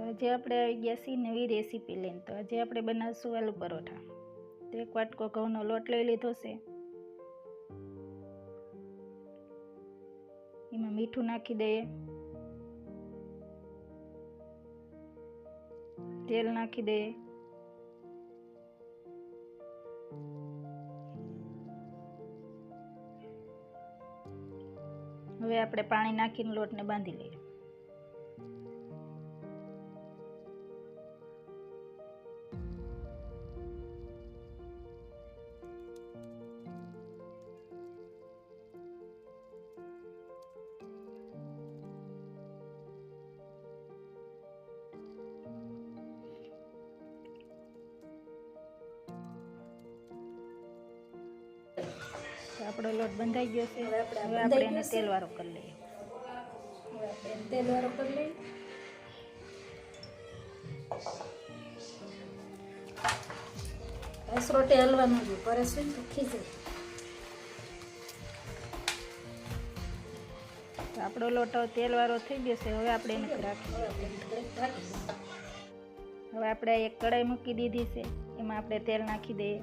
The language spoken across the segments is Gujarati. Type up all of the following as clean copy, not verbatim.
આજે આપણે આવી ગયા છીએ નવી રેસીપી લઈને. તો આજે આપણે બનાવશું આલુ પરોઠા. તો એક વાટકો ઘઉંનો લોટ લઈ લીધો છે. એમાં મીઠું નાખી દઈએ, તેલ નાખી દઈએ, હવે આપણે પાણી નાખીને લોટને બાંધી લઈએ. આપણો લોટ બંધાઈ ગયો છે. હવે આપણે એને તેલવાળો કરી લઈએ. તેલવાળો કરી લઈએ. રોટે હલવાનું જ કરે છે તો ખીચે. તો આપણો લોટ તેલવાળો થઈ ગયો છે. હવે આપણે એને રાખીએ. હવે આપણે એક કઢાઈ મૂકી દીધી છે. એમાં આપણે તેલ નાખી દઈએ.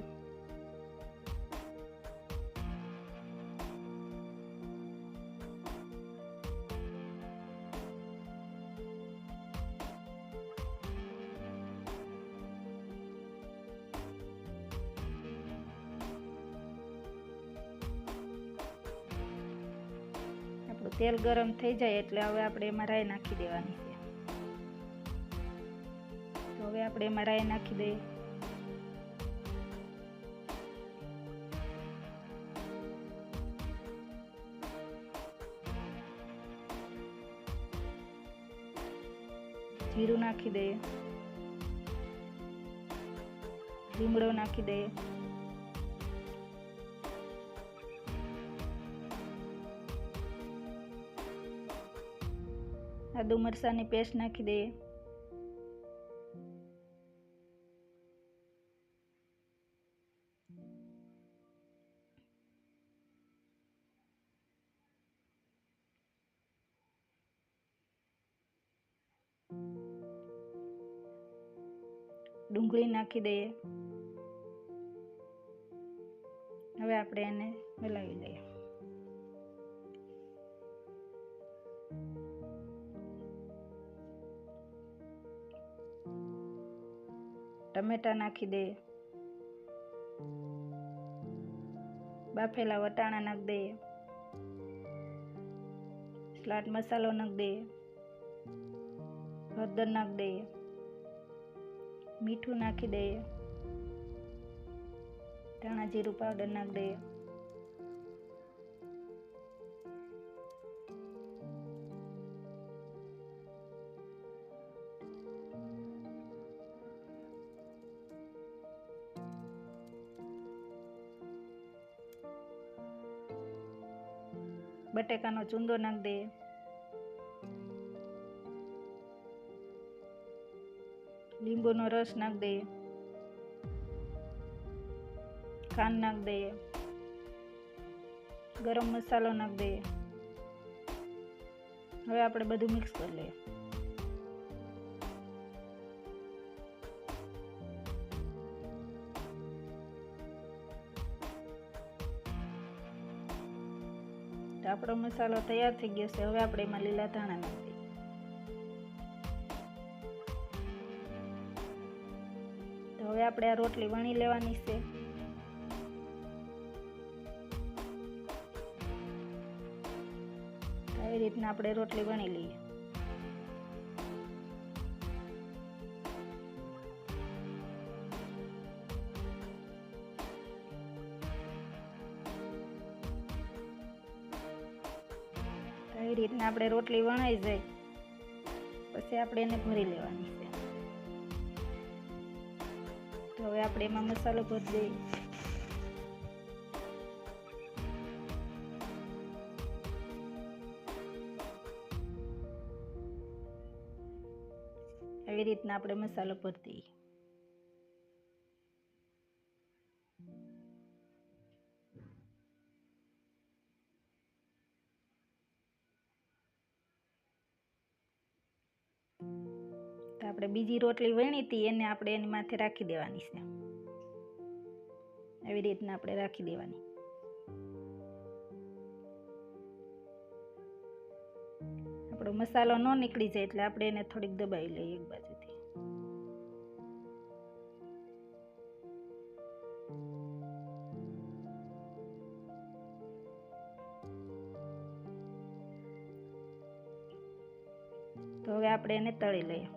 તેલ ગરમ થઈ જાય એટલે હવે આપણે એમાં રાઈ નાખી દેવાની છે. તો હવે આપણે એમાં રાઈ નાખી દઈએ. જીરું નાખી દઈએ, લીમડો નાખી દઈએ, આદુ મરચાંની પેસ્ટ નાખી દઈએ, ડુંગળી નાખી દઈએ. હવે આપણે એને હલાવી લઈએ. ટમેટા નાખી દઈએ, બાફેલા વટાણા નાખી દઈએ, સ્લાટ મસાલો નાખી દઈએ, હળદર નાખી દઈએ, મીઠું નાખી દઈએ, ધાણા જીરું પાવડર નાખી દઈએ, બટેકાનો ચૂંદો નાખી દઈએ, લીંબુનો રસ નાખી દઈએ, ખાંડ નાખી દઈએ, ગરમ મસાલો નાખી દઈએ. હવે આપણે બધું મિક્સ કરી લઈએ. આપણો મસાલો તૈયાર થઈ ગયો છે. હવે આપણે એમાં લીલા ધાણા નાખી દઈએ. તો હવે આપણે આ રોટલી વણી લેવાની છે. આવી રીતના આપણે રોટલી વણી લઈએ. આવી રીતના આપણે રોટલી વણાઈ જાય પછી આપણે એને ભરી લેવાની છે. તો હવે આપણે એમાં મસાલો ભરી દઈએ. આવી રીતના આપણે મસાલો ભરી દઈએ. આપણે બીજી રોટલી વણી હતી એને આપણે એની માથે રાખી દેવાની છે. આવી રીતના આપણે રાખી દેવાની. આપણો મસાલો ન નીકળી જાય એટલે આપણે એને થોડીક દબાવી લઈએ એક બાજુથી. તો હવે આપણે એને તળી લઈએ.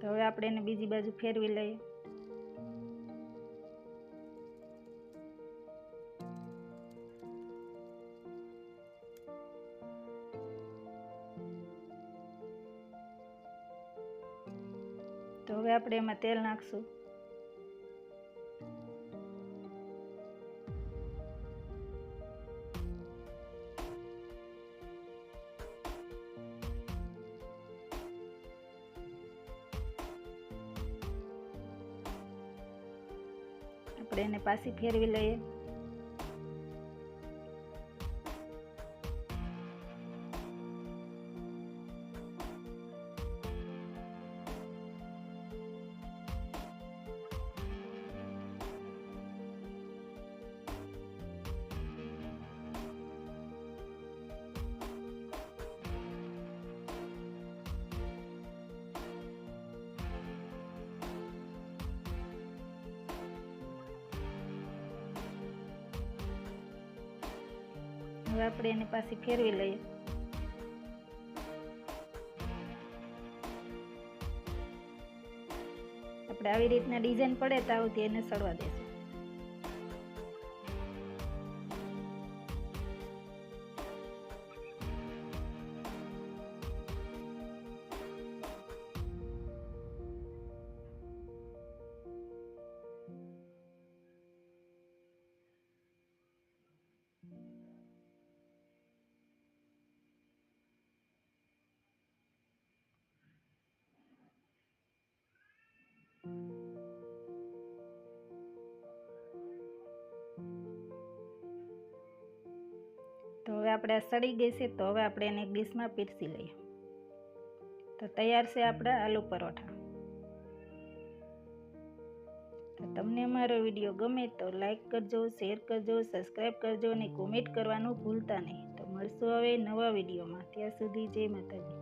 તો હવે આપણે એને બીજી બાજુ ફેરવી લઈએ. તો હવે આપણે એમાં તેલ નાખશું. આપણે એને પાછી ફેરવી લઈએ. હવે આપણે એને પાછી ફેરવી લઈએ. આપણે આવી રીતના ડિઝાઇન પડે ત્યાં સુધી એને સળવા દેશું. તો હવે આપણે આ સળી ગઈ છે તો હવે આપણે એને એક ડીશમાં પીરસી લઈએ. તો તૈયાર છે આપણા આલુ પરોઠા. તો તમને અમારો વિડીયો ગમે તો લાઈક કરજો, શેર કરજો, સબસ્ક્રાઈબ કરજો અને કોમેન્ટ કરવાનું ભૂલતા નહીં. તો મળશું હવે નવા વિડીયોમાં. ત્યાં સુધી જય માતાજી.